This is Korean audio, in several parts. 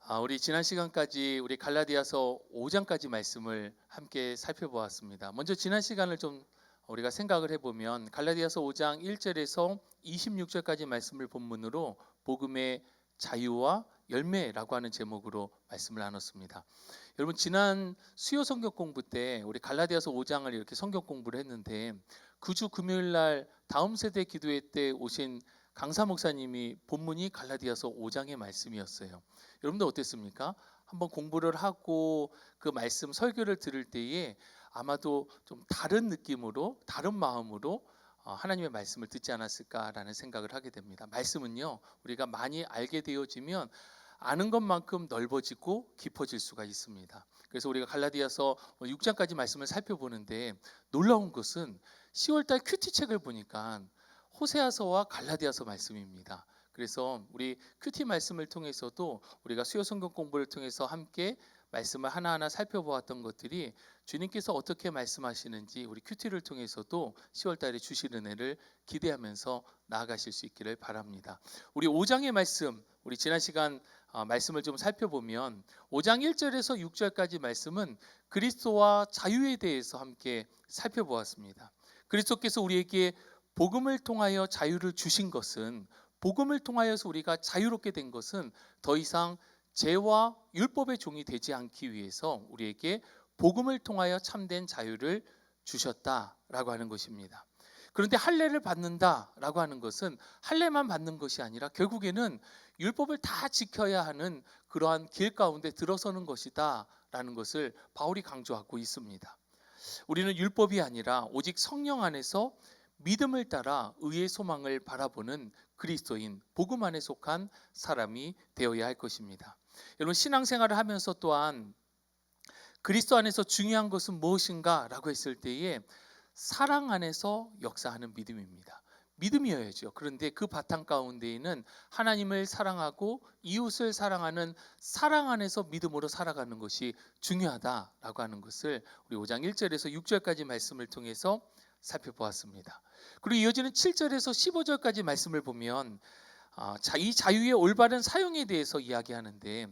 우리 지난 시간까지 우리 갈라디아서 5장까지 말씀을 함께 살펴보았습니다. 먼저 지난 시간을 좀 우리가 생각을 해보면 갈라디아서 5장 1절에서 26절까지 말씀을 본문으로 복음의 자유와 열매라고 하는 제목으로 말씀을 나눴습니다. 여러분, 지난 수요 성경 공부 때 우리 갈라디아서 5장을 이렇게 성경 공부를 했는데 그 주 금요일 날 다음 세대 기도회 때 오신 강사 목사님이 본문이 갈라디아서 5장의 말씀이었어요. 여러분들 어땠습니까? 한번 공부를 하고 그 말씀 설교를 들을 때에 아마도 좀 다른 느낌으로, 다른 마음으로 하나님의 말씀을 듣지 않았을까라는 생각을 하게 됩니다. 말씀은요, 우리가 많이 알게 되어지면 아는 것만큼 넓어지고 깊어질 수가 있습니다. 그래서 우리가 갈라디아서 6장까지 말씀을 살펴보는데 놀라운 것은 10월달 큐티 책을 보니까 호세아서와 갈라디아서 말씀입니다. 그래서 우리 큐티 말씀을 통해서도 우리가 수요 성경 공부를 통해서 함께 말씀을 하나하나 살펴보았던 것들이 주님께서 어떻게 말씀하시는지 우리 큐티를 통해서도 10월 달에 주실 은혜를 기대하면서 나아가실 수 있기를 바랍니다. 우리 5장의 말씀, 우리 지난 시간 말씀을 좀 살펴보면 5장 1절에서 6절까지 말씀은 그리스도와 자유에 대해서 함께 살펴보았습니다. 그리스도께서 우리에게 복음을 통하여 자유를 주신 것은, 복음을 통하여서 우리가 자유롭게 된 것은 더 이상 죄와 율법의 종이 되지 않기 위해서 우리에게 복음을 통하여 참된 자유를 주셨다라고 하는 것입니다. 그런데 할례를 받는다라고 하는 것은 할례만 받는 것이 아니라 결국에는 율법을 다 지켜야 하는 그러한 길 가운데 들어서는 것이다라는 것을 바울이 강조하고 있습니다. 우리는 율법이 아니라 오직 성령 안에서 믿음을 따라 의의 소망을 바라보는 그리스도인, 복음 안에 속한 사람이 되어야 할 것입니다. 여러분, 신앙생활을 하면서 또한 그리스도 안에서 중요한 것은 무엇인가 라고 했을 때에 사랑 안에서 역사하는 믿음입니다. 믿음이어야죠. 그런데 그 바탕 가운데에는 하나님을 사랑하고 이웃을 사랑하는 사랑 안에서 믿음으로 살아가는 것이 중요하다라고 하는 것을 우리 5장 1절에서 6절까지 말씀을 통해서 살펴보았습니다. 그리고 이어지는 7절에서 15절까지 말씀을 보면 이 자유의 올바른 사용에 대해서 이야기하는데,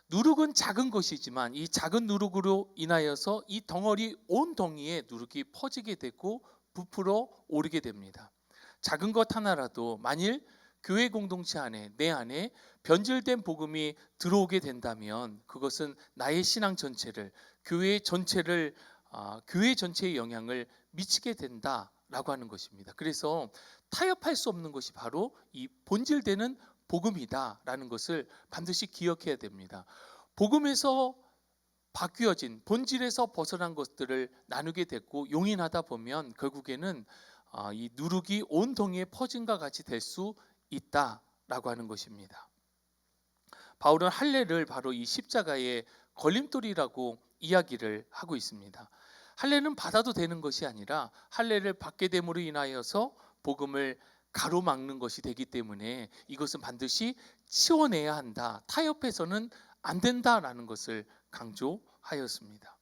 누룩은 작은 것이지만 이 작은 누룩으로 인하여서 이 덩어리 온 덩이에 누룩이 퍼지게 되고 부풀어 오르게 됩니다. 작은 것 하나라도 만일 교회 공동체 안에, 내 안에 변질된 복음이 들어오게 된다면 그것은 나의 신앙 전체를, 교회 전체를, 교회 전체의 영향을 미치게 된다라고 하는 것입니다. 그래서 타협할 수 없는 것이 바로 이 본질되는 복음이다라는 것을 반드시 기억해야 됩니다. 복음에서 바뀌어진, 본질에서 벗어난 것들을 나누게 됐고 용인하다 보면 결국에는 이 누룩이 온 덩이에 퍼진과 같이 될 수 있다라고 하는 것입니다. 바울은 할례를 바로 이 십자가의 걸림돌이라고 이야기를 하고 있습니다. 할례는 받아도 되는 것이 아니라 할례를 받게 됨으로 인하여서 복음을 가로막는 것이 되기 때문에 이것은 반드시 치워내야 한다, 타협해서는 안 된다라는 것을 강조하였습니다.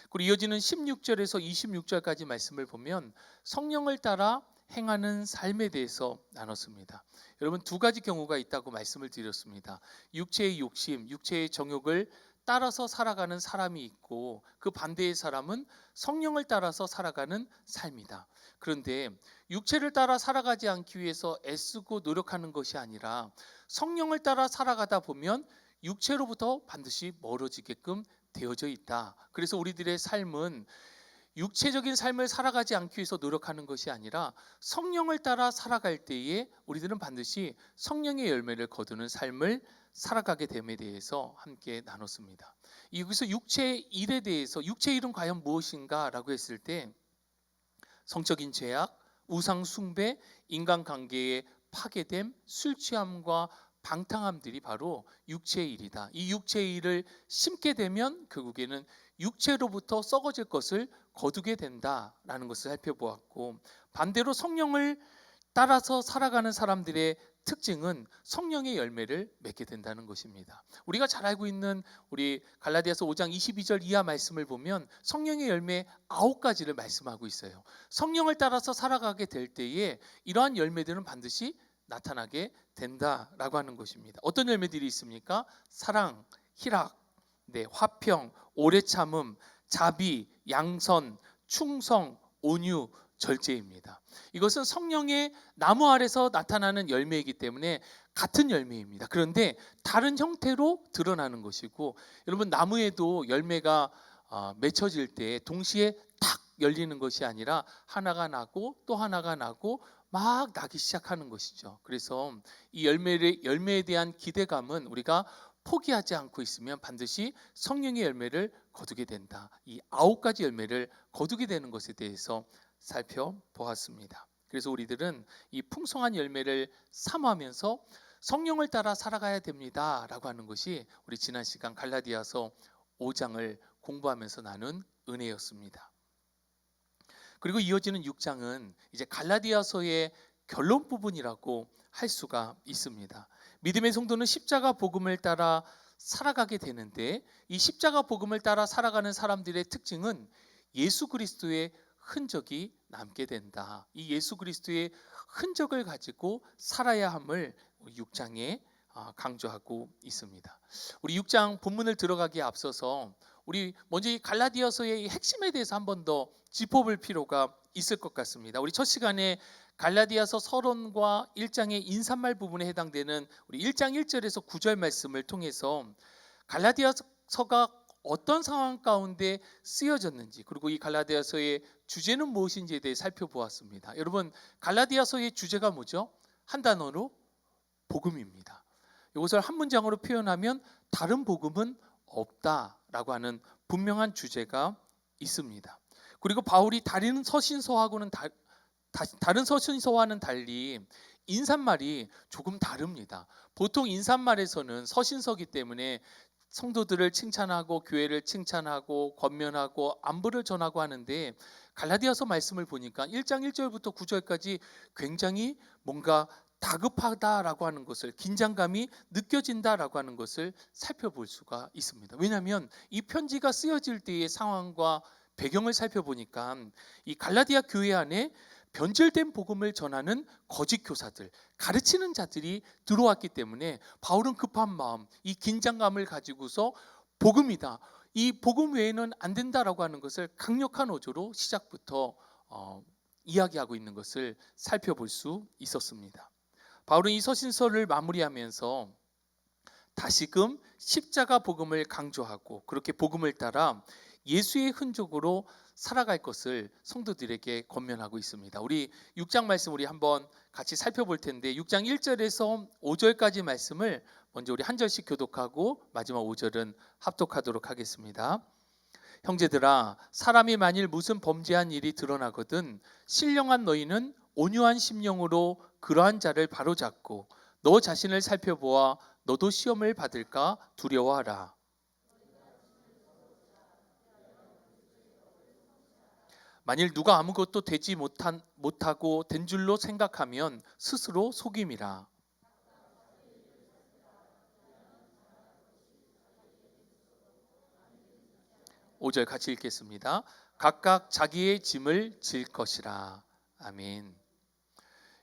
그리고 이어지는 16절에서 26절까지 말씀을 보면 성령을 따라 행하는 삶에 대해서 나눴습니다. 여러분, 두 가지 경우가 있다고 말씀을 드렸습니다. 육체의 욕심, 육체의 정욕을 따라서 살아가는 사람이 있고 그 반대의 사람은 성령을 따라서 살아가는 삶이다. 그런데 육체를 따라 살아가지 않기 위해서 애쓰고 노력하는 것이 아니라 성령을 따라 살아가다 보면 육체로부터 반드시 멀어지게끔 되어져 있다. 그래서 우리들의 삶은 육체적인 삶을 살아가지 않기 위해서 노력하는 것이 아니라 성령을 따라 살아갈 때에 우리들은 반드시 성령의 열매를 거두는 삶을 살아가게 됨에 대해서 함께 나눴습니다. 여기서 육체의 일에 대해서, 육체의 일은 과연 무엇인가 라고 했을 때 성적인 죄악, 우상 숭배, 인간관계의 파괴됨, 술 취함과 방탕함들이 바로 육체의 일이다. 이 육체의 일을 심게 되면 결국에는 육체로부터 썩어질 것을 거두게 된다라는 것을 살펴보았고, 반대로 성령을 따라서 살아가는 사람들의 특징은 성령의 열매를 맺게 된다는 것입니다. 우리가 잘 알고 있는 우리 갈라디아서 5장 22절 이하 말씀을 보면 성령의 열매 9가지를 말씀하고 있어요. 성령을 따라서 살아가게 될 때에 이러한 열매들은 반드시 나타나게 된다라고 하는 것입니다. 어떤 열매들이 있습니까? 사랑, 희락, 화평, 오래 참음, 자비, 양선, 충성, 온유, 절제입니다. 이것은 성령의 나무 아래서 나타나는 열매이기 때문에 같은 열매입니다. 그런데 다른 형태로 드러나는 것이고, 여러분 나무에도 열매가 맺혀질 때 동시에 탁 열리는 것이 아니라 하나가 나고 또 하나가 나고 막 나기 시작하는 것이죠. 그래서 이 열매에 대한 기대감은 우리가 포기하지 않고 있으면 반드시 성령의 열매를 거두게 된다. 이 9가지 열매를 거두게 되는 것에 대해서 살펴보았습니다. 그래서 우리들은 이 풍성한 열매를 사모하면서 성령을 따라 살아가야 됩니다라고 하는 것이 우리 지난 시간 갈라디아서 5장을 공부하면서 나눈 은혜였습니다. 그리고 이어지는 6장은 이제 갈라디아서의 결론 부분이라고 할 수가 있습니다. 믿음의 성도는 십자가 복음을 따라 살아가게 되는데, 이 십자가 복음을 따라 살아가는 사람들의 특징은 예수 그리스도의 흔적이 남게 된다. 이 예수 그리스도의 흔적을 가지고 살아야 함을 6장에 강조하고 있습니다. 우리 6장 본문을 들어가기에 앞서서 우리 먼저 이 갈라디아서의 핵심에 대해서 한 번 더 짚어볼 필요가 있을 것 같습니다. 우리 첫 시간에 갈라디아서 서론과 1장의 인사말 부분에 해당되는 우리 1장 1절에서 9절 말씀을 통해서 갈라디아서가 어떤 상황 가운데 쓰여졌는지, 그리고 이 갈라디아서의 주제는 무엇인지에 대해 살펴보았습니다. 여러분, 갈라디아서의 주제가 뭐죠? 한 단어로 복음입니다. 이것을 한 문장으로 표현하면 다른 복음은 없다라고 하는 분명한 주제가 있습니다. 그리고 바울이 다른 서신서와는 달리 인사말이 조금 다릅니다. 보통 인사말에서는 서신서기 때문에 성도들을 칭찬하고 교회를 칭찬하고 권면하고 안부를 전하고 하는데, 갈라디아서 말씀을 보니까 1장 1절부터 9절까지 굉장히 뭔가 다급하다라고 하는 것을, 긴장감이 느껴진다라고 하는 것을 살펴볼 수가 있습니다. 왜냐하면 이 편지가 쓰여질 때의 상황과 배경을 살펴보니까 이 갈라디아 교회 안에 변질된 복음을 전하는 거짓 교사들, 가르치는 자들이 들어왔기 때문에 바울은 급한 마음, 이 긴장감을 가지고서 복음이다, 이 복음 외에는 안 된다라고 하는 것을 강력한 어조로 시작부터 이야기하고 있는 것을 살펴볼 수 있었습니다. 바울은 이 서신서를 마무리하면서 다시금 십자가 복음을 강조하고, 그렇게 복음을 따라 예수의 흔적으로 살아갈 것을 성도들에게 권면하고 있습니다. 우리 6장 말씀 우리 한번 같이 살펴볼 텐데, 6장 1절에서 5절까지 말씀을 먼저 우리 한 절씩 교독하고 마지막 5절은 합독하도록 하겠습니다. 형제들아, 사람이 만일 무슨 범죄한 일이 드러나거든 신령한 너희는 온유한 심령으로 그러한 자를 바로잡고 너 자신을 살펴보아 너도 시험을 받을까 두려워하라. 만일 누가 아무것도 되지 못하고 된 줄로 생각하면 스스로 속임이라. 5절 같이 읽겠습니다. 각각 자기의 짐을 질 것이라. 아멘.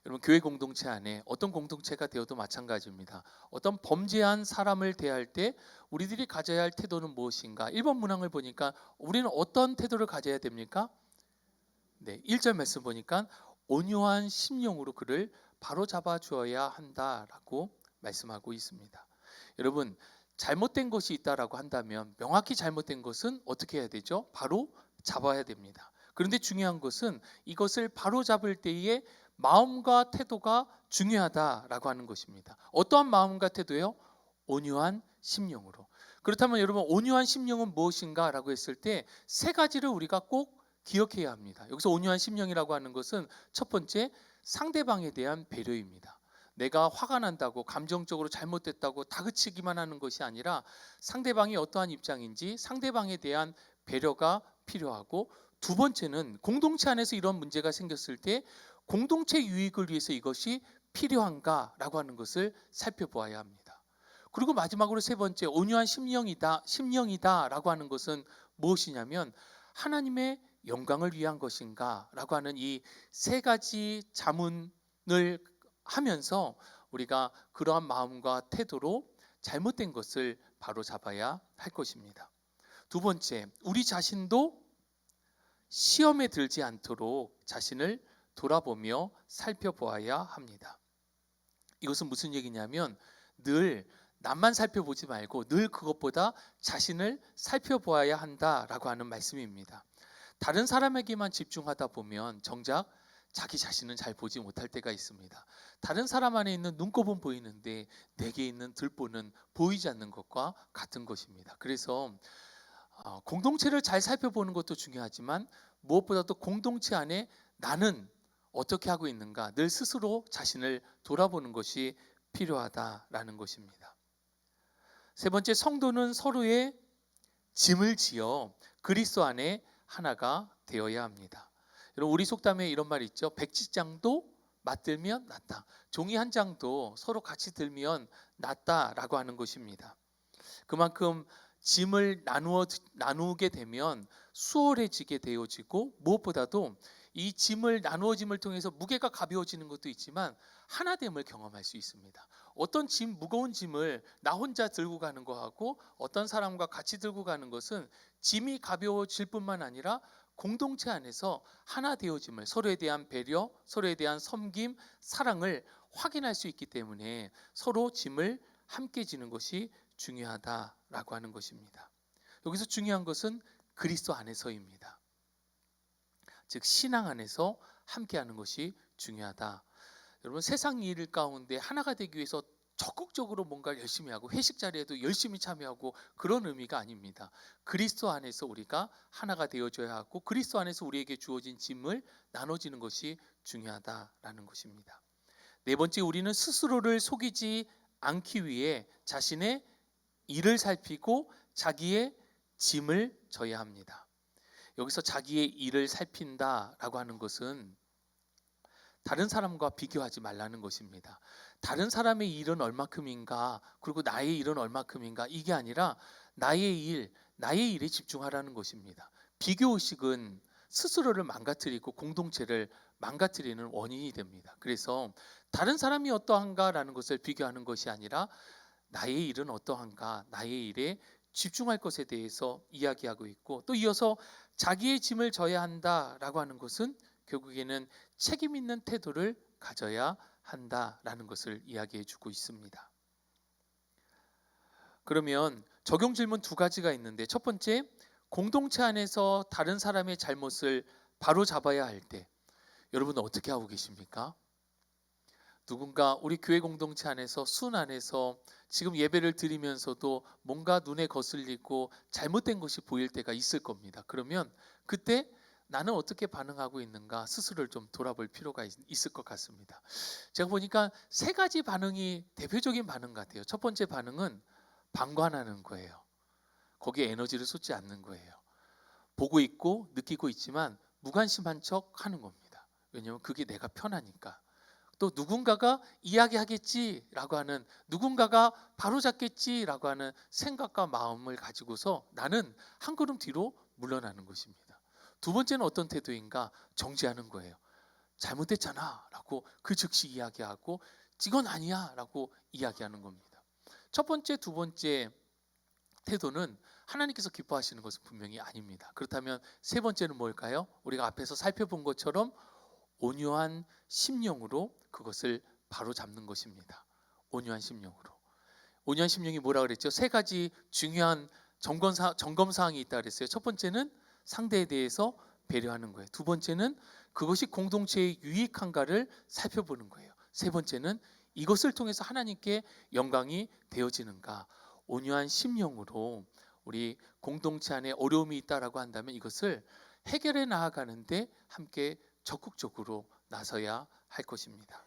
여러분, 교회 공동체 안에 어떤 공동체가 되어도 마찬가지입니다. 어떤 범죄한 사람을 대할 때 우리들이 가져야 할 태도는 무엇인가? 1번 문항을 보니까 우리는 어떤 태도를 가져야 됩니까? 1절 말씀 보니까 온유한 심령으로 그를 바로잡아 주어야 한다라고 말씀하고 있습니다. 여러분, 잘못된 것이 있다라고 한다면 명확히 잘못된 것은 어떻게 해야 되죠? 바로 잡아야 됩니다. 그런데 중요한 것은 이것을 바로 잡을 때의 마음과 태도가 중요하다라고 하는 것입니다. 어떠한 마음과 태도요? 온유한 심령으로. 그렇다면 여러분, 온유한 심령은 무엇인가라고 했을 때 세 가지를 우리가 꼭 기억해야 합니다. 여기서 온유한 심령이라고 하는 것은 첫 번째, 상대방에 대한 배려입니다. 내가 화가 난다고 감정적으로 잘못됐다고 다그치기만 하는 것이 아니라 상대방이 어떠한 입장인지 상대방에 대한 배려가 필요하고, 두 번째는 공동체 안에서 이런 문제가 생겼을 때 공동체 유익을 위해서 이것이 필요한가라고 하는 것을 살펴보아야 합니다. 그리고 마지막으로 세 번째, 온유한 심령이다라고 하는 것은 무엇이냐면 하나님의 영광을 위한 것인가 라고 하는 이 세 가지 자문을 하면서 우리가 그러한 마음과 태도로 잘못된 것을 바로 잡아야 할 것입니다. 두 번째, 우리 자신도 시험에 들지 않도록 자신을 돌아보며 살펴보아야 합니다. 이것은 무슨 얘기냐면 늘 남만 살펴보지 말고 늘 그것보다 자신을 살펴보아야 한다라고 하는 말씀입니다. 다른 사람에게만 집중하다 보면 정작 자기 자신은 잘 보지 못할 때가 있습니다. 다른 사람 안에 있는 눈곱은 보이는데 내게 있는 들보는 보이지 않는 것과 같은 것입니다. 그래서 공동체를 잘 살펴보는 것도 중요하지만 무엇보다도 공동체 안에 나는 어떻게 하고 있는가 늘 스스로 자신을 돌아보는 것이 필요하다라는 것입니다. 세 번째, 성도는 서로의 짐을 지어 그리스도 안에 하나가 되어야 합니다. 여러분, 우리 속담에 이런 말이 있죠. 백지장도 맞들면 낫다. 종이 한 장도 서로 같이 들면 낫다라고 하는 것입니다. 그만큼 짐을 나누게 되면 수월해지게 되어지고 무엇보다도 이 짐을 나누어짐을 통해서 무게가 가벼워지는 것도 있지만 하나됨을 경험할 수 있습니다. 어떤 무거운 짐을 나 혼자 들고 가는 거하고 어떤 사람과 같이 들고 가는 것은 짐이 가벼워질 뿐만 아니라 공동체 안에서 하나 되어짐을, 서로에 대한 배려, 서로에 대한 섬김, 사랑을 확인할 수 있기 때문에 서로 짐을 함께 지는 것이 중요하다라고 하는 것입니다. 여기서 중요한 것은 그리스도 안에서입니다. 즉 신앙 안에서 함께하는 것이 중요하다. 여러분, 세상 일 가운데 하나가 되기 위해서 적극적으로 뭔가 열심히 하고 회식 자리에도 열심히 참여하고 그런 의미가 아닙니다. 그리스도 안에서 우리가 하나가 되어줘야 하고 그리스도 안에서 우리에게 주어진 짐을 나눠지는 것이 중요하다라는 것입니다. 네 번째, 우리는 스스로를 속이지 않기 위해 자신의 일을 살피고 자기의 짐을 져야 합니다. 여기서 자기의 일을 살핀다라고 하는 것은 다른 사람과 비교하지 말라는 것입니다. 다른 사람의 일은 얼마큼인가, 그리고 나의 일은 얼마큼인가, 이게 아니라 나의 일에 집중하라는 것입니다. 비교의식은 스스로를 망가뜨리고 공동체를 망가뜨리는 원인이 됩니다. 그래서 다른 사람이 어떠한가라는 것을 비교하는 것이 아니라 나의 일은 어떠한가, 나의 일에 집중할 것에 대해서 이야기하고 있고, 또 이어서 자기의 짐을 져야 한다라고 하는 것은 결국에는 책임 있는 태도를 가져야 한다라는 것을 이야기해 주고 있습니다. 그러면 적용 질문 두 가지가 있는데, 첫 번째, 공동체 안에서 다른 사람의 잘못을 바로 잡아야 할 때 여러분은 어떻게 하고 계십니까? 누군가 우리 교회 공동체 안에서 순 안에서 지금 예배를 드리면서도 뭔가 눈에 거슬리고 잘못된 것이 보일 때가 있을 겁니다. 그러면 그때 나는 어떻게 반응하고 있는가 스스로를 좀 돌아볼 필요가 있을 것 같습니다. 제가 보니까 세 가지 반응이 대표적인 반응 같아요. 첫 번째 반응은 방관하는 거예요. 거기에 에너지를 쏟지 않는 거예요. 보고 있고 느끼고 있지만 무관심한 척 하는 겁니다. 왜냐하면 그게 내가 편하니까. 또 누군가가 이야기하겠지라고 하는, 누군가가 바로잡겠지라고 하는 생각과 마음을 가지고서 나는 한 걸음 뒤로 물러나는 것입니다. 두 번째는 어떤 태도인가? 정지하는 거예요. 잘못됐잖아 라고 그 즉시 이야기하고, 이건 아니야 라고 이야기하는 겁니다. 첫 번째, 두 번째 태도는 하나님께서 기뻐하시는 것은 분명히 아닙니다. 그렇다면 세 번째는 뭘까요? 우리가 앞에서 살펴본 것처럼 온유한 심령으로 그것을 바로 잡는 것입니다. 온유한 심령으로. 온유한 심령이 뭐라 그랬죠? 세 가지 중요한 점검 사항이 있다 그랬어요. 첫 번째는 상대에 대해서 배려하는 거예요. 두 번째는 그것이 공동체에 유익한가를 살펴보는 거예요. 세 번째는 이것을 통해서 하나님께 영광이 되어지는가. 온유한 심령으로 우리 공동체 안에 어려움이 있다라고 한다면 이것을 해결해 나아가는데 함께 적극적으로 나서야 할 것입니다.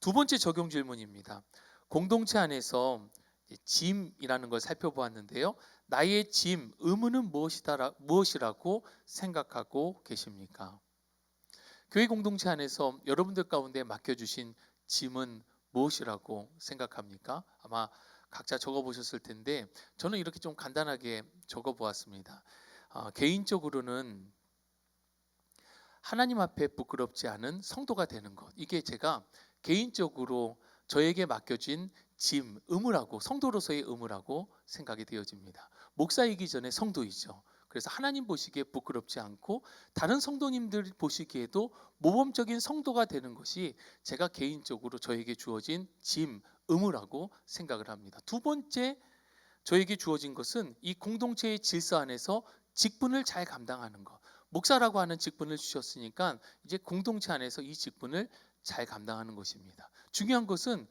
두 번째 적용 질문입니다. 공동체 안에서 짐이라는 걸 살펴보았는데요. 나의 짐, 의무는 무엇이라고 생각하고 계십니까? 교회 공동체 안에서 여러분들 가운데 맡겨주신 짐은 무엇이라고 생각합니까? 아마 각자 적어보셨을 텐데 저는 이렇게 좀 간단하게 적어보았습니다. 개인적으로는 하나님 앞에 부끄럽지 않은 성도가 되는 것, 이게 제가 개인적으로 저에게 맡겨진 짐, 의무라고, 성도로서의 의무라고 생각이 되어집니다. 목사이기 전에 성도이죠. 그래서 하나님 보시기에 부끄럽지 않고 다른 성도님들 보시기에도 모범적인 성도가 되는 것이 제가 개인적으로 저에게 주어진 짐, 의무라고 생각을 합니다. 두 번째 저에게 주어진 것은 이 공동체의 질서 안에서 직분을 잘 감당하는 것. 목사라고 하는 직분을 주셨으니까 이제 공동체 안에서 이 직분을 잘 감당하는 것입니다. 중요한 것은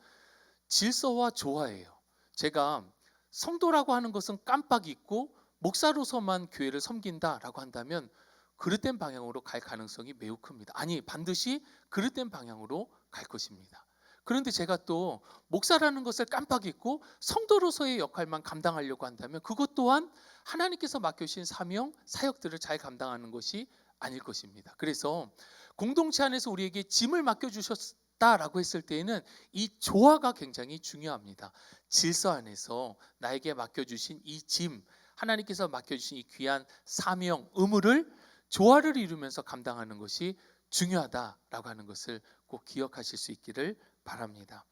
질서와 조화예요. 제가 성도라고 하는 것은 깜빡 잊고 목사로서만 교회를 섬긴다라고 한다면 그릇된 방향으로 갈 가능성이 매우 큽니다. 아니, 반드시 그릇된 방향으로 갈 것입니다. 그런데 제가 또 목사라는 것을 깜빡 잊고 성도로서의 역할만 감당하려고 한다면 그것 또한 하나님께서 맡겨주신 사명, 사역들을 잘 감당하는 것이 아닐 것입니다. 그래서 공동체 안에서 우리에게 짐을 맡겨주셨다라고 했을 때에는 이 조화가 굉장히 중요합니다. 질서 안에서 나에게 맡겨주신 이 짐, 하나님께서 맡겨주신 이 귀한 사명, 의무를 조화를 이루면서 감당하는 것이 중요하다라고 하는 것을 꼭 기억하실 수 있기를 바랍니다.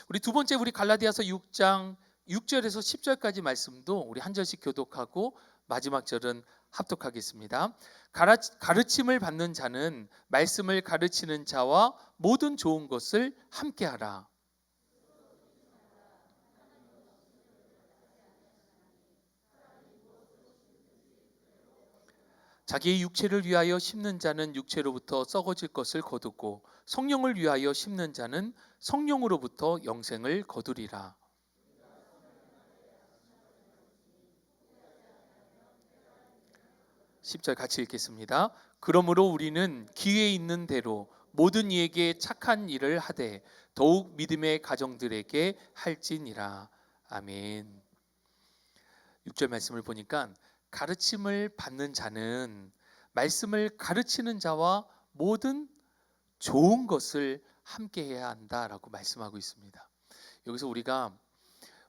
우리 두 번째, 우리 갈라디아서 6장 6절에서 10절까지 말씀도 우리 한 절씩 교독하고 마지막 절은 합독하겠습니다. 가르침을 받는 자는 말씀을 가르치는 자와 모든 좋은 것을 함께하라. 자기의 육체를 위하여 심는 자는 육체로부터 썩어질 것을 거두고 성령을 위하여 심는 자는 성령으로부터 영생을 거두리라. 10절 같이 읽겠습니다. 그러므로 우리는 기회 있는 대로 모든 이에게 착한 일을 하되 더욱 믿음의 가정들에게 할지니라. 아멘. 6절 말씀을 보니까 가르침을 받는 자는 말씀을 가르치는 자와 모든 좋은 것을 함께 해야 한다라고 말씀하고 있습니다. 여기서 우리가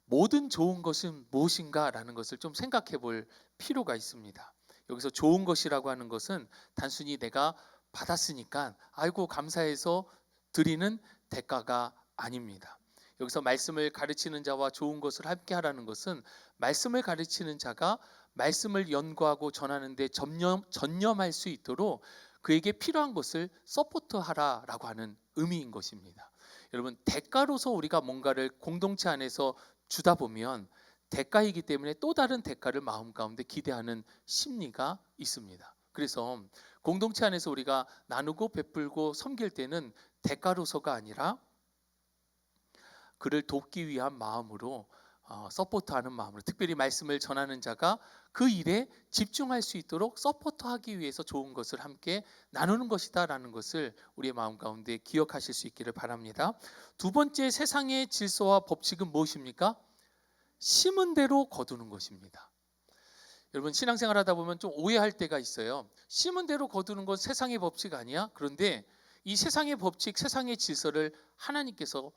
모든 좋은 것은 무엇인가라는 것을 좀 생각해 볼 필요가 있습니다. 여기서 좋은 것이라고 하는 것은 단순히 내가 받았으니까 아이고 감사해서 드리는 대가가 아닙니다. 여기서 말씀을 가르치는 자와 좋은 것을 함께 하라는 것은 말씀을 가르치는 자가 말씀을 연구하고 전하는 데 전념할 수 있도록 그에게 필요한 것을 서포트하라라고 하는 의미인 것입니다. 여러분, 대가로서 우리가 뭔가를 공동체 안에서 주다 보면 대가이기 때문에 또 다른 대가를 마음 가운데 기대하는 심리가 있습니다. 그래서 공동체 안에서 우리가 나누고 베풀고 섬길 때는 대가로서가 아니라 그를 돕기 위한 마음으로 서포트하는 마음으로, 특별히 말씀을 전하는 자가 그 일에 집중할 수 있도록 서포트하기 위해서 좋은 것을 함께 나누는 것이다라는 것을 우리의 마음 가운데 기억하실 수 있기를 바랍니다. 두 번째, 세상의 질서와 법칙은 무엇입니까? 심은 대로 거두는 것입니다. 여러분, 신앙생활 하다 보면 좀 오해할 때가 있어요. 심은 대로 거두는 건 세상의 법칙 아니야? 그런데 이 세상의 법칙, 세상의 질서를 하나님께서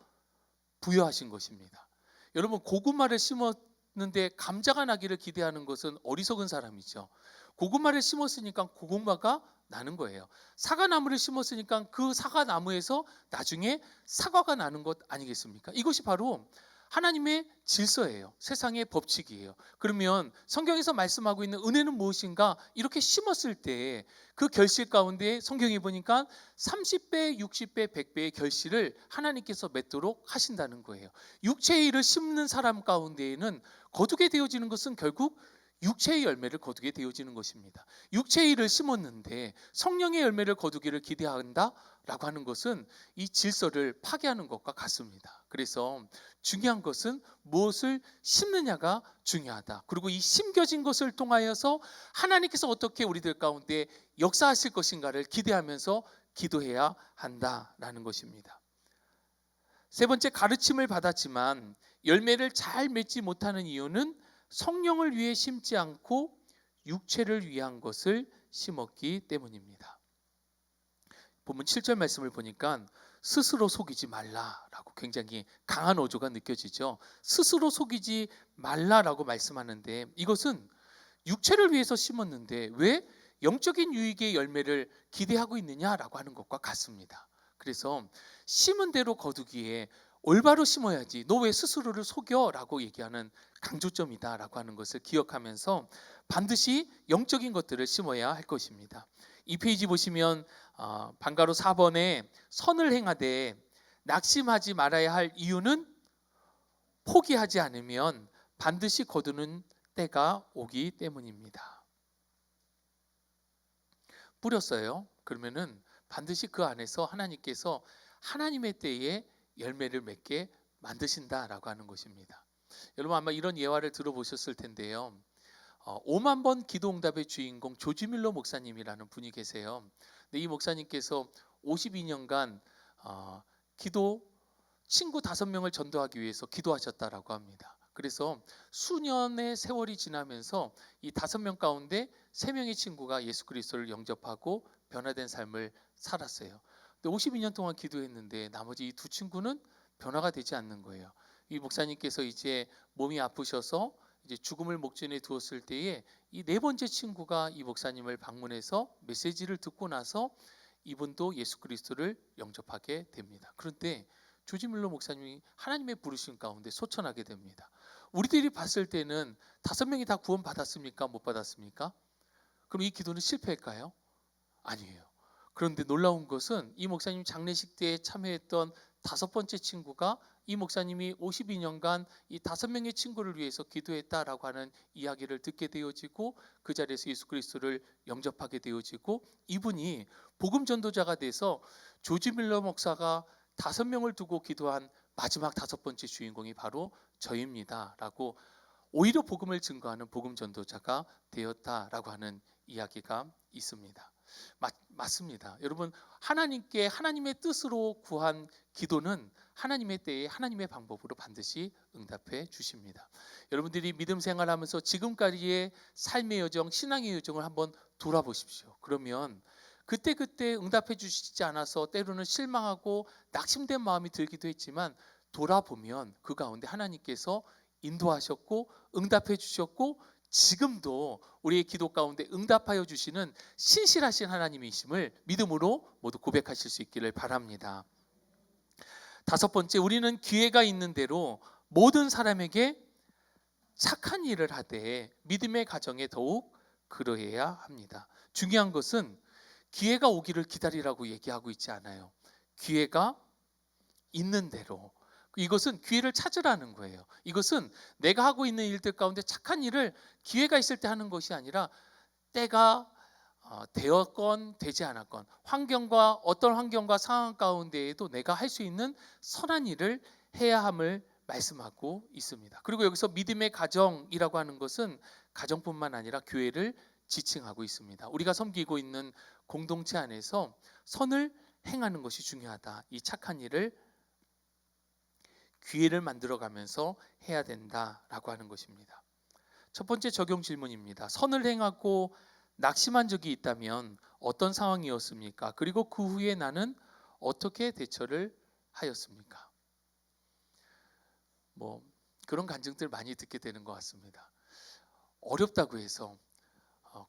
부여하신 것입니다. 여러분, 고구마를 심었는데 감자가 나기를 기대하는 것은 어리석은 사람이죠. 고구마를 심었으니까 고구마가 나는 거예요. 사과나무를 심었으니까 그 사과나무에서 나중에 사과가 나는 것 아니겠습니까? 이것이 바로 하나님의 질서예요. 세상의 법칙이에요. 그러면 성경에서 말씀하고 있는 은혜는 무엇인가? 이렇게 심었을 때 그 결실 가운데 성경에 보니까 30배, 60배, 100배의 결실을 하나님께서 맺도록 하신다는 거예요. 육체의 일을 심는 사람 가운데에는 거두게 되어지는 것은 결국 육체의 열매를 거두게 되어지는 것입니다. 육체의 일을 심었는데 성령의 열매를 거두기를 기대한다? 라고 하는 것은 이 질서를 파괴하는 것과 같습니다. 그래서 중요한 것은 무엇을 심느냐가 중요하다. 그리고 이 심겨진 것을 통하여서 하나님께서 어떻게 우리들 가운데 역사하실 것인가를 기대하면서 기도해야 한다라는 것입니다. 세 번째, 가르침을 받았지만 열매를 잘 맺지 못하는 이유는 성령을 위해 심지 않고 육체를 위한 것을 심었기 때문입니다. 본문 7절 말씀을 보니까 스스로 속이지 말라라고 굉장히 강한 어조가 느껴지죠. 스스로 속이지 말라라고 말씀하는데 이것은 육체를 위해서 심었는데 왜 영적인 유익의 열매를 기대하고 있느냐라고 하는 것과 같습니다. 그래서 심은 대로 거두기에 올바로 심어야지 너 왜 스스로를 속여? 라고 얘기하는 강조점이다 라고 하는 것을 기억하면서 반드시 영적인 것들을 심어야 할 것입니다. 이 페이지 보시면 방가로 4번에 선을 행하되 낙심하지 말아야 할 이유는 포기하지 않으면 반드시 거두는 때가 오기 때문입니다. 뿌렸어요. 그러면은 반드시 그 안에서 하나님께서 하나님의 때에 열매를 맺게 만드신다라고 하는 것입니다. 여러분 아마 이런 예화를 들어보셨을 텐데요. 5만 번 기도응답의 주인공 조지 밀러 목사님이라는 분이 계세요. 근데 이 목사님께서 52년간 기도 친구 5명을 전도하기 위해서 기도하셨다라고 합니다. 그래서 수년의 세월이 지나면서 이 5명 가운데 3명의 친구가 예수 그리스도를 영접하고 변화된 삶을 살았어요. 근데 52년 동안 기도했는데 나머지 이 2친구는 변화가 되지 않는 거예요. 이 목사님께서 이제 몸이 아프셔서 이제 죽음을 목전에 두었을 때에 이 4번째 친구가 이 목사님을 방문해서 메시지를 듣고 나서 이분도 예수 그리스도를 영접하게 됩니다. 그런데 조지 밀러 목사님이 하나님의 부르심 가운데 소천하게 됩니다. 우리들이 봤을 때는 5명이 다 구원 받았습니까? 못 받았습니까? 그럼 이 기도는 실패할까요? 아니에요. 그런데 놀라운 것은 이 목사님 장례식 때에 참여했던 5번째 친구가 이 목사님이 52년간 이 5명의 친구를 위해서 기도했다라고 하는 이야기를 듣게 되어지고 그 자리에서 예수 그리스도를 영접하게 되어지고 이분이 복음 전도자가 돼서 조지 밀러 목사가 5명을 두고 기도한 마지막 5번째 주인공이 바로 저입니다라고 오히려 복음을 증거하는 복음 전도자가 되었다라고 하는 이야기가 있습니다. 맞습니다. 여러분 하나님께 하나님의 뜻으로 구한 기도는 하나님의 때에 하나님의 방법으로 반드시 응답해 주십니다. 여러분들이 믿음 생활하면서 지금까지의 삶의 여정, 신앙의 여정을 한번 돌아보십시오. 그러면 그때그때 응답해 주시지 않아서 때로는 실망하고 낙심된 마음이 들기도 했지만 돌아보면 그 가운데 하나님께서 인도하셨고 응답해 주셨고 지금도 우리의 기도 가운데 응답하여 주시는 신실하신 하나님이심을 믿음으로 모두 고백하실 수 있기를 바랍니다. 5번째, 우리는 기회가 있는 대로 모든 사람에게 착한 일을 하되 믿음의 가정에 더욱 그러해야 합니다. 중요한 것은 기회가 오기를 기다리라고 얘기하고 있지 않아요. 기회가 있는 대로, 이것은 기회를 찾으라는 거예요. 이것은 내가 하고 있는 일들 가운데 착한 일을 기회가 있을 때 하는 것이 아니라 때가 되었건 되지 않았건 어떤 환경과 상황 가운데에도 내가 할 수 있는 선한 일을 해야 함을 말씀하고 있습니다. 그리고 여기서 믿음의 가정이라고 하는 것은 가정뿐만 아니라 교회를 지칭하고 있습니다. 우리가 섬기고 있는 공동체 안에서 선을 행하는 것이 중요하다. 이 착한 일을 기회를 만들어가면서 해야 된다라고 하는 것입니다. 첫 번째 적용 질문입니다. 선을 행하고 낙심한 적이 있다면 어떤 상황이었습니까? 그리고 그 후에 나는 어떻게 대처를 하였습니까? 그런 간증들 많이 듣게 되는 것 같습니다. 어렵다고 해서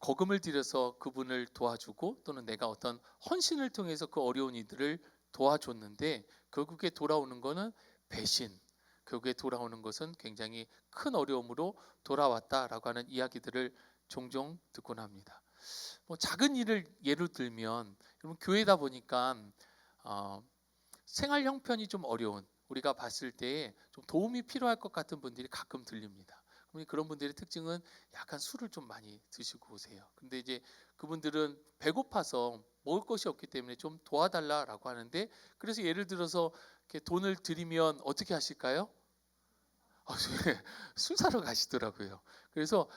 거금을 들여서 그분을 도와주고 또는 내가 어떤 헌신을 통해서 그 어려운 이들을 도와줬는데 결국에 돌아오는 것은 배신, 결국에 돌아오는 것은 굉장히 큰 어려움으로 돌아왔다라고 하는 이야기들을 종종 듣곤 합니다. 작은 일을 예로 들면 여러분 교회다 보니까 생활 형편이 좀 어려운, 우리가 봤을 때 좀 도움이 필요할 것 같은 분들이 가끔 들립니다. 그런 분들의 특징은 약간 술을 좀 많이 드시고 오세요. 근데 이제 그분들은 배고파서 먹을 것이 없기 때문에 좀 도와달라라고 하는데, 그래서 예를 들어서 이렇게 돈을 드리면 어떻게 하실까요? 술 사러 가시더라고요. 그래서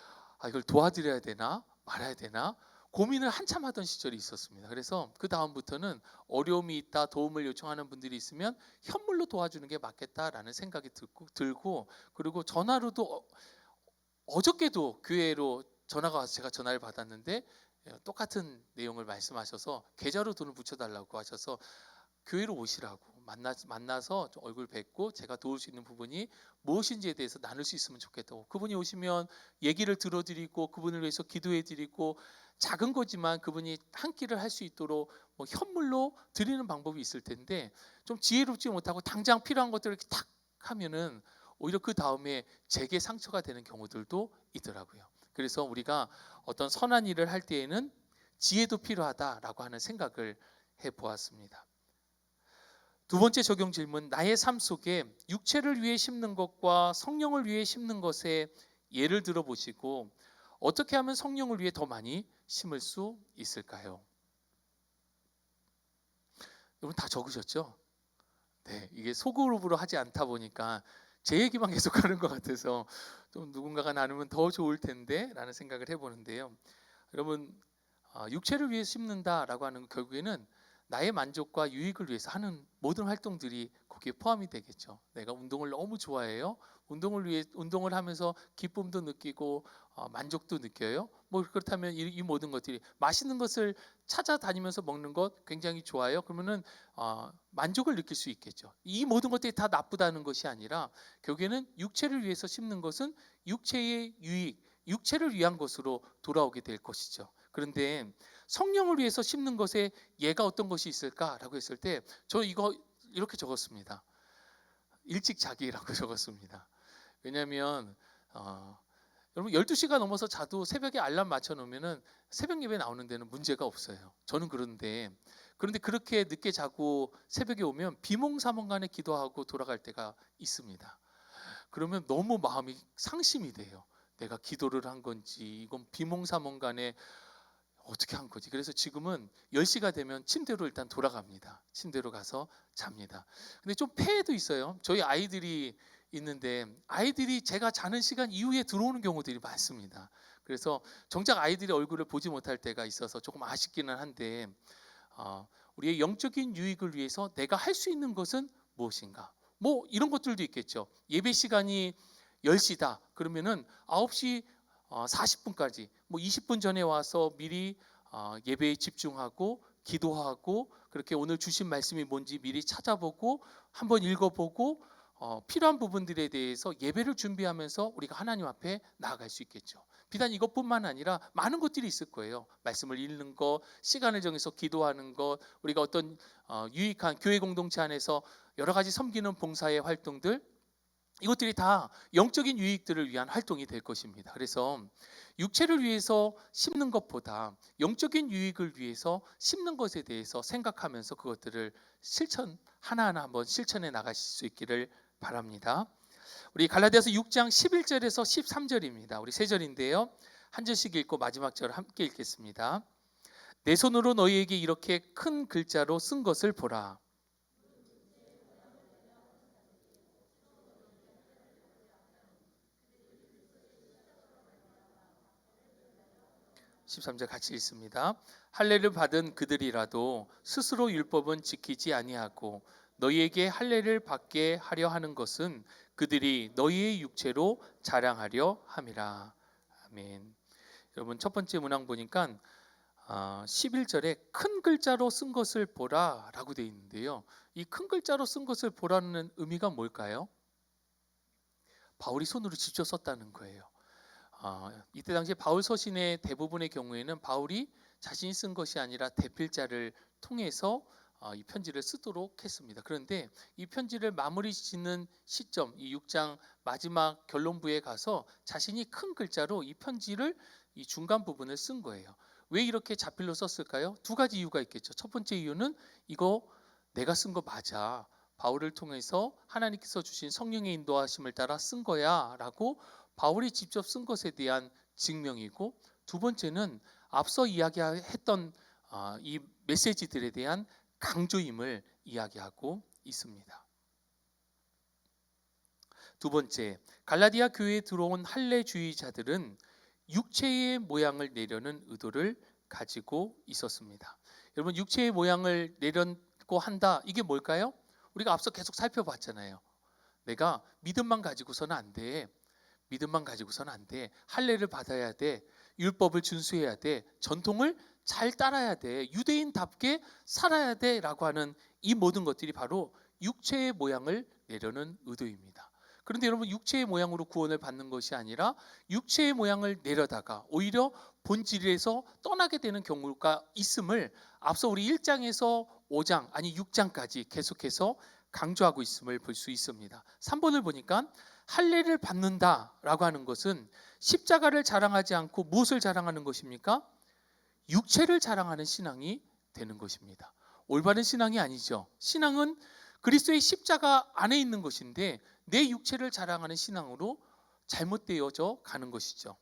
이걸 도와드려야 되나 말아야 되나 고민을 한참 하던 시절이 있었습니다. 그래서 그 다음부터는 어려움이 있다, 도움을 요청하는 분들이 있으면 현물로 도와주는 게 맞겠다라는 생각이 들고 그리고 전화로도 어저께도 교회로 전화가 와서 제가 전화를 받았는데 똑같은 내용을 말씀하셔서 계좌로 돈을 붙여달라고 하셔서 교회로 오시라고 만나서 얼굴 뵙고 제가 도울 수 있는 부분이 무엇인지에 대해서 나눌 수 있으면 좋겠다고, 그분이 오시면 얘기를 들어드리고 그분을 위해서 기도해드리고 작은 거지만 그분이 한 끼를 할 수 있도록 뭐 현물로 드리는 방법이 있을 텐데 좀 지혜롭지 못하고 당장 필요한 것들을 이렇게 탁 하면은 오히려 그 다음에 제게 상처가 되는 경우들도 있더라고요. 그래서 우리가 어떤 선한 일을 할 때에는 지혜도 필요하다라고 하는 생각을 해보았습니다. 두 번째 적용 질문, 나의 삶 속에 육체를 위해 심는 것과 성령을 위해 심는 것에 예를 들어 보시고 어떻게 하면 성령을 위해 더 많이 심을 수 있을까요? 여러분 다 적으셨죠? 네, 이게 소그룹으로 하지 않다 보니까 제 얘기만 계속 하는 것 같아서 좀 누군가가 나누면 더 좋을 텐데 라는 생각을 해보는데요. 여러분 육체를 위해 심는다라고 하는 결국에는 나의 만족과 유익을 위해서 하는 모든 활동들이 거기에 포함이 되겠죠. 내가 운동을 너무 좋아해요. 운동을 하면서 기쁨도 느끼고 만족도 느껴요. 뭐 그렇다면 이 모든 것들이 맛있는 것을 찾아다니면서 먹는 것 굉장히 좋아요. 그러면은 만족을 느낄 수 있겠죠. 이 모든 것들이 다 나쁘다는 것이 아니라 결국에는 육체를 위해서 심는 것은 육체의 유익, 육체를 위한 것으로 돌아오게 될 것이죠. 그런데 성령을 위해서 심는 것에 예가 어떤 것이 있을까라고 했을 때 저 이거 이렇게 적었습니다. 일찍 자기라고 적었습니다. 왜냐하면 여러분 12시가 넘어서 자도 새벽에 알람 맞춰 놓으면은 새벽 예배 나오는 데는 문제가 없어요. 저는 그런데 그렇게 늦게 자고 새벽에 오면 비몽사몽간에 기도하고 돌아갈 때가 있습니다. 그러면 너무 마음이 상심이 돼요. 내가 기도를 한 건지 이건 비몽사몽간에 어떻게 한 거지? 그래서 지금은 10시가 되면 침대로 일단 돌아갑니다. 침대로 가서 잡니다. 근데 좀 폐해도 있어요. 저희 아이들이 있는데 아이들이 제가 자는 시간 이후에 들어오는 경우들이 많습니다. 그래서 정작 아이들의 얼굴을 보지 못할 때가 있어서 조금 아쉽기는 한데 우리의 영적인 유익을 위해서 내가 할 수 있는 것은 무엇인가? 뭐 이런 것들도 있겠죠. 예배 시간이 10시다. 그러면은 9시 40분까지 뭐 20분 전에 와서 미리 예배에 집중하고 기도하고 그렇게 오늘 주신 말씀이 뭔지 미리 찾아보고 한번 읽어보고 필요한 부분들에 대해서 예배를 준비하면서 우리가 하나님 앞에 나아갈 수 있겠죠. 비단 이것뿐만 아니라 많은 것들이 있을 거예요. 말씀을 읽는 것, 시간을 정해서 기도하는 것, 우리가 어떤 유익한 교회 공동체 안에서 여러 가지 섬기는 봉사의 활동들, 이것들이 다 영적인 유익들을 위한 활동이 될 것입니다. 그래서 육체를 위해서 심는 것보다 영적인 유익을 위해서 심는 것에 대해서 생각하면서 그것들을 하나하나 한번 실천해 나가실 수 있기를 바랍니다. 우리 갈라디아서 6장 11절에서 13절입니다. 우리 세 절인데요. 한 절씩 읽고 마지막 절을 함께 읽겠습니다. 내 손으로 너희에게 이렇게 큰 글자로 쓴 것을 보라. 13절 같이 읽습니다. 할례를 받은 그들이라도 스스로 율법은 지키지 아니하고 너희에게 할례를 받게 하려 하는 것은 그들이 너희의 육체로 자랑하려 함이라. 아멘. 여러분 첫 번째 문항 보니까 11절에 큰 글자로 쓴 것을 보라라고 되어 있는데요. 이 큰 글자로 쓴 것을 보라는 의미가 뭘까요? 바울이 손으로 직접 썼다는 거예요. 이때 당시 바울 서신의 대부분의 경우에는 바울이 자신이 쓴 것이 아니라 대필자를 통해서 이 편지를 쓰도록 했습니다. 그런데 이 편지를 마무리 짓는 시점, 이 6장 마지막 결론부에 가서 자신이 큰 글자로 이 편지를 이 중간 부분을 쓴 거예요. 왜 이렇게 자필로 썼을까요? 두 가지 이유가 있겠죠. 첫 번째 이유는 이거 내가 쓴 거 맞아. 바울을 통해서 하나님께서 주신 성령의 인도하심을 따라 쓴 거야 라고 바울이 직접 쓴 것에 대한 증명이고, 두 번째는 앞서 이야기했던 이 메시지들에 대한 강조임을 이야기하고 있습니다. 두 번째, 갈라디아 교회에 들어온 할례주의자들은 육체의 모양을 내려는 의도를 가지고 있었습니다. 여러분 육체의 모양을 내려고 한다, 이게 뭘까요? 우리가 앞서 계속 살펴봤잖아요. 내가 믿음만 가지고서는 안 돼. 믿음만 가지고서는 안 돼. 할례를 받아야 돼. 율법을 준수해야 돼. 전통을 잘 따라야 돼. 유대인답게 살아야 돼 라고 하는 이 모든 것들이 바로 육체의 모양을 내려는 의도입니다. 그런데 여러분 육체의 모양으로 구원을 받는 것이 아니라 육체의 모양을 내려다가 오히려 본질에서 떠나게 되는 경우가 있음을 앞서 우리 1장에서 5장 아니 6장까지 계속해서 강조하고 있음을 볼 수 있습니다. 3번을 보니까 할례를 받는다라고 하는 것은 십자가를 자랑하지 않고 무엇을 자랑하는 것입니까? 육체를 자랑하는 신앙이 되는 것입니다. 올바른 신앙이 아니죠. 신앙은 그리스도의 십자가 안에 있는 것인데 내 육체를 자랑하는 신앙으로 잘못되어져 가는 것이죠.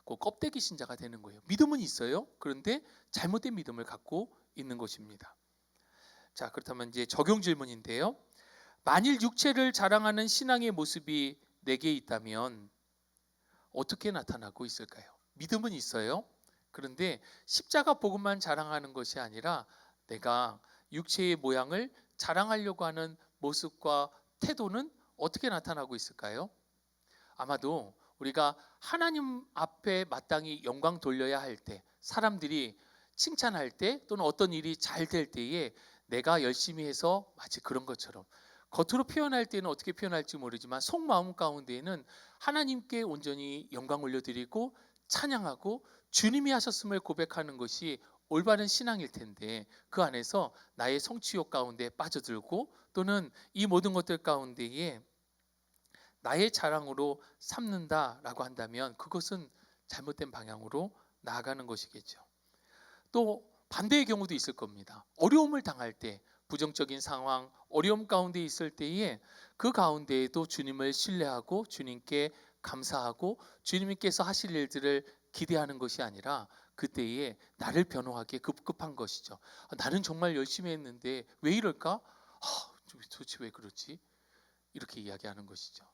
그 껍데기 신자가 되는 거예요. 믿음은 있어요. 그런데 잘못된 믿음을 갖고 있는 것입니다. 자, 그렇다면 이제 적용 질문인데요. 만일 육체를 자랑하는 신앙의 모습이 내게 있다면 어떻게 나타나고 있을까요? 믿음은 있어요. 그런데 십자가 복음만 자랑하는 것이 아니라 내가 육체의 모양을 자랑하려고 하는 모습과 태도는 어떻게 나타나고 있을까요? 아마도 우리가 하나님 앞에 마땅히 영광 돌려야 할 때, 사람들이 칭찬할 때 또는 어떤 일이 잘 될 때에 내가 열심히 해서 마치 그런 것처럼 겉으로 표현할 때는 어떻게 표현할지 모르지만 속마음 가운데에는 하나님께 온전히 영광 올려드리고 찬양하고 주님이 하셨음을 고백하는 것이 올바른 신앙일 텐데 그 안에서 나의 성취욕 가운데 빠져들고 또는 이 모든 것들 가운데에 나의 자랑으로 삼는다라고 한다면 그것은 잘못된 방향으로 나아가는 것이겠죠. 또 반대의 경우도 있을 겁니다. 어려움을 당할 때, 부정적인 상황, 어려움 가운데 있을 때에 그 가운데에도 주님을 신뢰하고 주님께 감사하고 주님께서 하실 일들을 기대하는 것이 아니라 그때에 나를 변호하기에 급급한 것이죠. 나는 정말 열심히 했는데 왜 이럴까? 도대체 왜 그렇지? 이렇게 이야기하는 것이죠.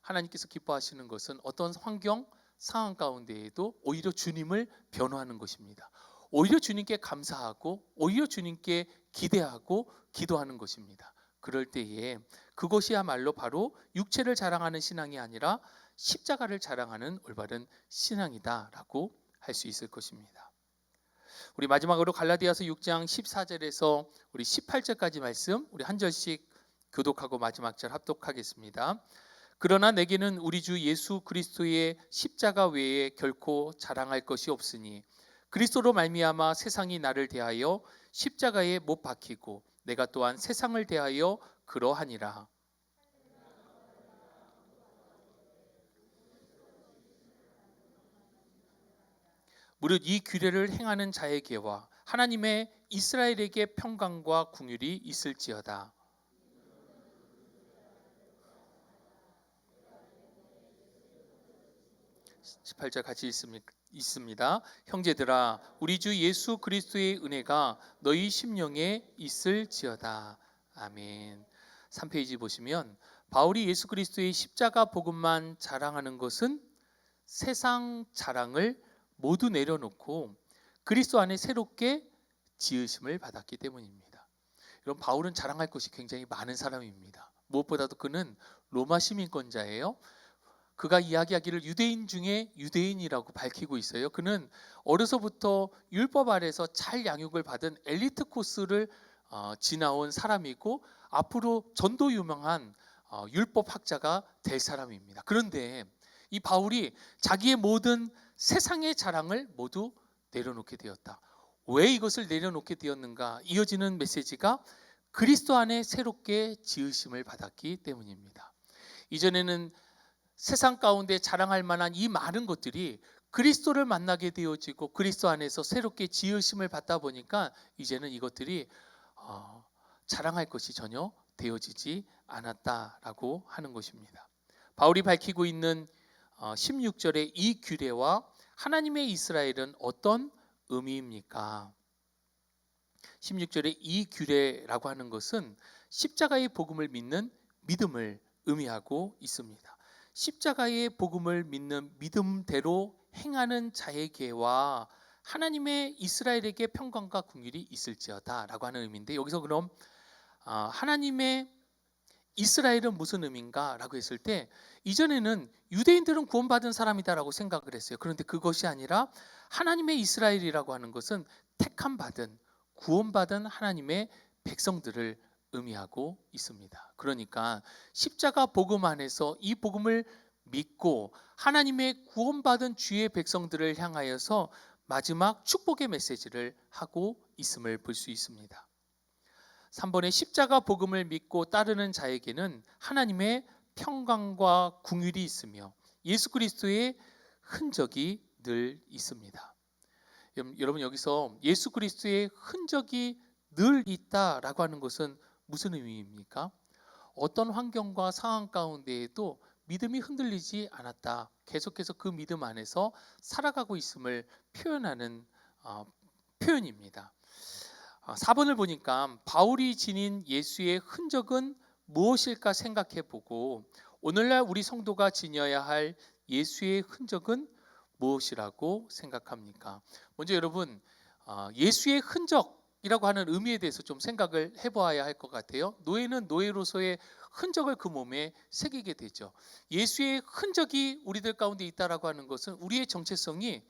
하나님께서 기뻐하시는 것은 어떤 환경, 상황 가운데에도 오히려 주님을 변호하는 것입니다. 오히려 주님께 감사하고 오히려 주님께 기대하고 기도하는 것입니다. 그럴 때에 그것이야말로 바로 육체를 자랑하는 신앙이 아니라 십자가를 자랑하는 올바른 신앙이다라고 할 수 있을 것입니다. 우리 마지막으로 갈라디아서 6장 14절에서 우리 18절까지 말씀 우리 한 절씩 교독하고 마지막 절 합독하겠습니다. 그러나 내게는 우리 주 예수 그리스도의 십자가 외에 결코 자랑할 것이 없으니 그리스도로 말미암아 세상이 나를 대하여 십자가에 못 박히고 내가 또한 세상을 대하여 그러하니라. 무릇 이 규례를 행하는 자에게와 하나님의 이스라엘에게 평강과 궁율이 있을지어다. 18절 같이 있습니다. 형제들아 우리 주 예수 그리스도의 은혜가 너희 심령에 있을지어다. 아멘. 3페이지 보시면 바울이 예수 그리스도의 십자가 복음만 자랑하는 것은 세상 자랑을 모두 내려놓고 그리스도 안에 새롭게 지으심을 받았기 때문입니다. 여러분 바울은 자랑할 것이 굉장히 많은 사람입니다. 무엇보다도 그는 로마 시민권자예요. 그가 이야기하기를 유대인 중에 유대인이라고 밝히고 있어요. 그는 어려서부터 율법 아래서 잘 양육을 받은 엘리트 코스를 지나온 사람이고 앞으로 전도 유명한 율법학자가 될 사람입니다. 그런데 이 바울이 자기의 모든 세상의 자랑을 모두 내려놓게 되었다. 왜 이것을 내려놓게 되었는가? 이어지는 메시지가 그리스도 안에 새롭게 지으심을 받았기 때문입니다. 이전에는 세상 가운데 자랑할 만한 이 많은 것들이 그리스도를 만나게 되어지고 그리스도 안에서 새롭게 지으심을 받다 보니까 이제는 이것들이 자랑할 것이 전혀 되어지지 않았다라고 하는 것입니다. 바울이 밝히고 있는 16절의 이 규례와 하나님의 이스라엘은 어떤 의미입니까? 16절의 이 규례라고 하는 것은 십자가의 복음을 믿는 믿음을 의미하고 있습니다. 십자가의 복음을 믿는 믿음대로 행하는 자에게와 하나님의 이스라엘에게 평강과 궁율이 있을지어다 라고 하는 의미인데 여기서 그럼 하나님의 이스라엘은 무슨 의미인가 라고 했을 때 이전에는 유대인들은 구원받은 사람이다라고 생각을 했어요. 그런데 그것이 아니라 하나님의 이스라엘이라고 하는 것은 택함 받은 구원받은 하나님의 백성들을 의미하고 있습니다. 그러니까 십자가 복음 안에서 이 복음을 믿고 하나님의 구원받은 주의 백성들을 향하여서 마지막 축복의 메시지를 하고 있음을 볼 수 있습니다. 3번의 십자가 복음을 믿고 따르는 자에게는 하나님의 평강과 긍휼이 있으며 예수 그리스도의 흔적이 늘 있습니다. 여러분, 여기서 예수 그리스도의 흔적이 늘 있다라고 하는 것은 무슨 의미입니까? 어떤 환경과 상황 가운데에도 믿음이 흔들리지 않았다. 계속해서 그 믿음 안에서 살아가고 있음을 표현하는 표현입니다. 4번을 보니까 바울이 지닌 예수의 흔적은 무엇일까 생각해 보고 오늘날 우리 성도가 지녀야 할 예수의 흔적은 무엇이라고 생각합니까? 먼저 여러분, 예수의 흔적이라고 하는 의미에 대해서 좀 생각을 해보아야 할 것 같아요. 노예는 노예로서의 흔적을 그 몸에 새기게 되죠. 예수의 흔적이 우리들 가운데 있다라고 하는 것은 우리의 정체성이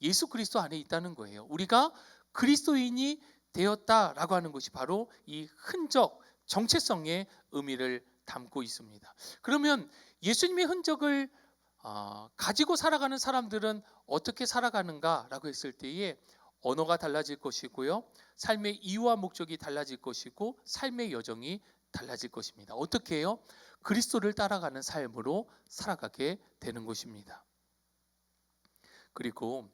예수 그리스도 안에 있다는 거예요. 우리가 그리스도인이 되었다라고 하는 것이 바로 이 흔적, 정체성의 의미를 담고 있습니다. 그러면 예수님의 흔적을 가지고 살아가는 사람들은 어떻게 살아가는가라고 했을 때에 언어가 달라질 것이고요, 삶의 이유와 목적이 달라질 것이고 삶의 여정이 달라질 것입니다. 어떻게 해요? 그리스도를 따라가는 삶으로 살아가게 되는 것입니다. 그리고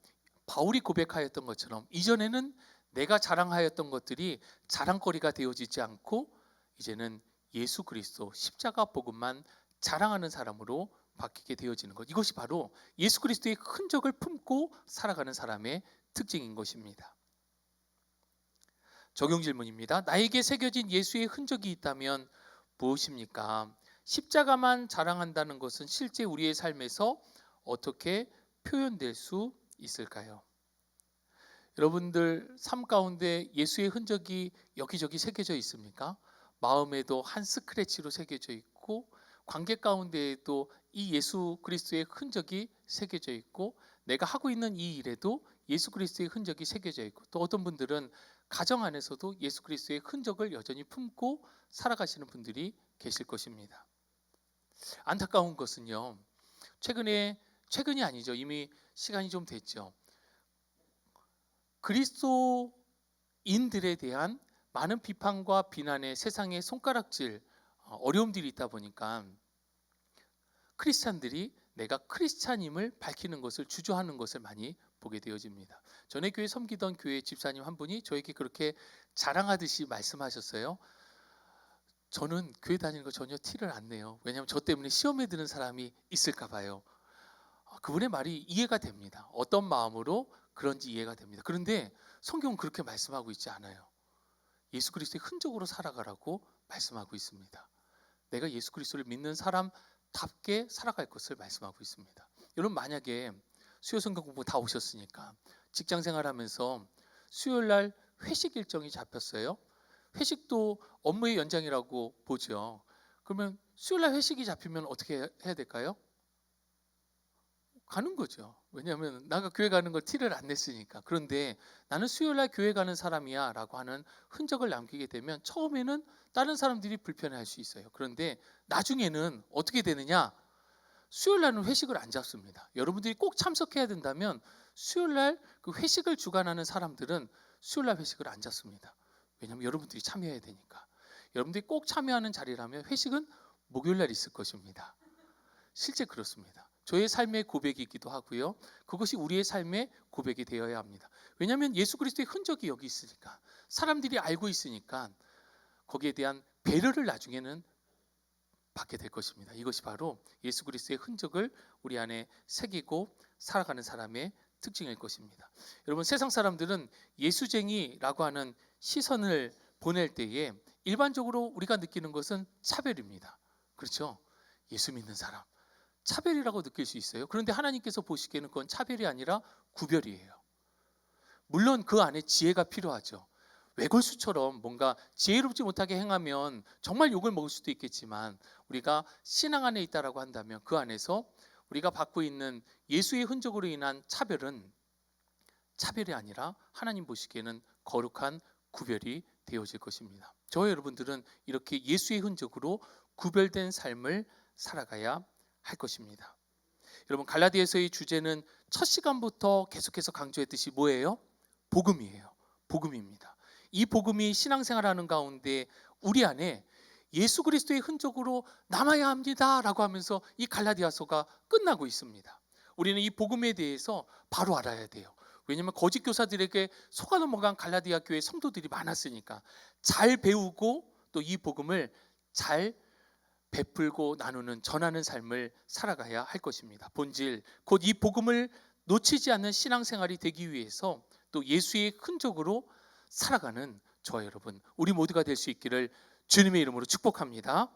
바울이 고백하였던 것처럼 이전에는 내가 자랑하였던 것들이 자랑거리가 되어지지 않고 이제는 예수 그리스도 십자가 복음만 자랑하는 사람으로 바뀌게 되어지는 것, 이것이 바로 예수 그리스도의 흔적을 품고 살아가는 사람의 특징인 것입니다. 적용 질문입니다. 나에게 새겨진 예수의 흔적이 있다면 무엇입니까? 십자가만 자랑한다는 것은 실제 우리의 삶에서 어떻게 표현될 수 있을까요? 여러분들 삶 가운데 예수의 흔적이 여기저기 새겨져 있습니까? 마음에도 한 스크래치로 새겨져 있고 관계 가운데에도 이 예수 그리스도의 흔적이 새겨져 있고 내가 하고 있는 이 일에도 예수 그리스도의 흔적이 새겨져 있고 또 어떤 분들은 가정 안에서도 예수 그리스도의 흔적을 여전히 품고 살아가시는 분들이 계실 것입니다. 안타까운 것은요, 최근이 아니죠. 이미 시간이 좀 됐죠. 그리스도인들에 대한 많은 비판과 비난의 세상의 손가락질, 어려움들이 있다 보니까 크리스찬들이 내가 크리스찬임을 밝히는 것을 주저하는 것을 많이 보게 되어집니다. 전에 교회 섬기던 교회 집사님 한 분이 저에게 그렇게 자랑하듯이 말씀하셨어요. 저는 교회 다니는 거 전혀 티를 안 내요. 왜냐하면 저 때문에 시험에 드는 사람이 있을까 봐요. 그분의 말이 이해가 됩니다. 어떤 마음으로 그런지 이해가 됩니다. 그런데 성경은 그렇게 말씀하고 있지 않아요. 예수 그리스도의 흔적으로 살아가라고 말씀하고 있습니다. 내가 예수 그리스도를 믿는 사람답게 살아갈 것을 말씀하고 있습니다. 여러분, 만약에 수요 성경 공부 다 오셨으니까 직장 생활하면서 수요일 날 회식 일정이 잡혔어요. 회식도 업무의 연장이라고 보죠. 그러면 수요일 날 회식이 잡히면 어떻게 해야 될까요? 가는 거죠. 왜냐하면 내가 교회 가는 걸 티를 안 냈으니까. 그런데 나는 수요일 날 교회 가는 사람이야 라고 하는 흔적을 남기게 되면 처음에는 다른 사람들이 불편해할 수 있어요. 그런데 나중에는 어떻게 되느냐? 수요일 날은 회식을 안 잡습니다. 여러분들이 꼭 참석해야 된다면 수요일 날 그 회식을 주관하는 사람들은 수요일 날 회식을 안 잡습니다. 왜냐하면 여러분들이 참여해야 되니까. 여러분들이 꼭 참여하는 자리라면 회식은 목요일 날 있을 것입니다. 실제 그렇습니다. 저의 삶의 고백이기도 하고요. 그것이 우리의 삶의 고백이 되어야 합니다. 왜냐하면 예수 그리스도의 흔적이 여기 있으니까, 사람들이 알고 있으니까 거기에 대한 배려를 나중에는 받게 될 것입니다. 이것이 바로 예수 그리스도의 흔적을 우리 안에 새기고 살아가는 사람의 특징일 것입니다. 여러분, 세상 사람들은 예수쟁이라고 하는 시선을 보낼 때에 일반적으로 우리가 느끼는 것은 차별입니다. 그렇죠? 예수 믿는 사람, 차별이라고 느낄 수 있어요. 그런데 하나님께서 보시기에는 그건 차별이 아니라 구별이에요. 물론 그 안에 지혜가 필요하죠. 외골수처럼 뭔가 지혜롭지 못하게 행하면 정말 욕을 먹을 수도 있겠지만 우리가 신앙 안에 있다라고 한다면 그 안에서 우리가 받고 있는 예수의 흔적으로 인한 차별은 차별이 아니라 하나님 보시기에는 거룩한 구별이 되어질 것입니다. 저와 여러분들은 이렇게 예수의 흔적으로 구별된 삶을 살아가야 할 것입니다. 여러분, 갈라디아서의 주제는 첫 시간부터 계속해서 강조했듯이 뭐예요? 복음이에요. 복음입니다. 이 복음이 신앙생활하는 가운데 우리 안에 예수 그리스도의 흔적으로 남아야 합니다라고 하면서 이 갈라디아서가 끝나고 있습니다. 우리는 이 복음에 대해서 바로 알아야 돼요. 왜냐하면 거짓 교사들에게 속아 넘어간 갈라디아 교회 성도들이 많았으니까 잘 배우고 또 이 복음을 잘 베풀고 나누는 전하는 삶을 살아가야 할 것입니다. 본질 곧 이 복음을 놓치지 않는 신앙생활이 되기 위해서 또 예수의 흔적으로 살아가는 저와 여러분 우리 모두가 될 수 있기를 주님의 이름으로 축복합니다.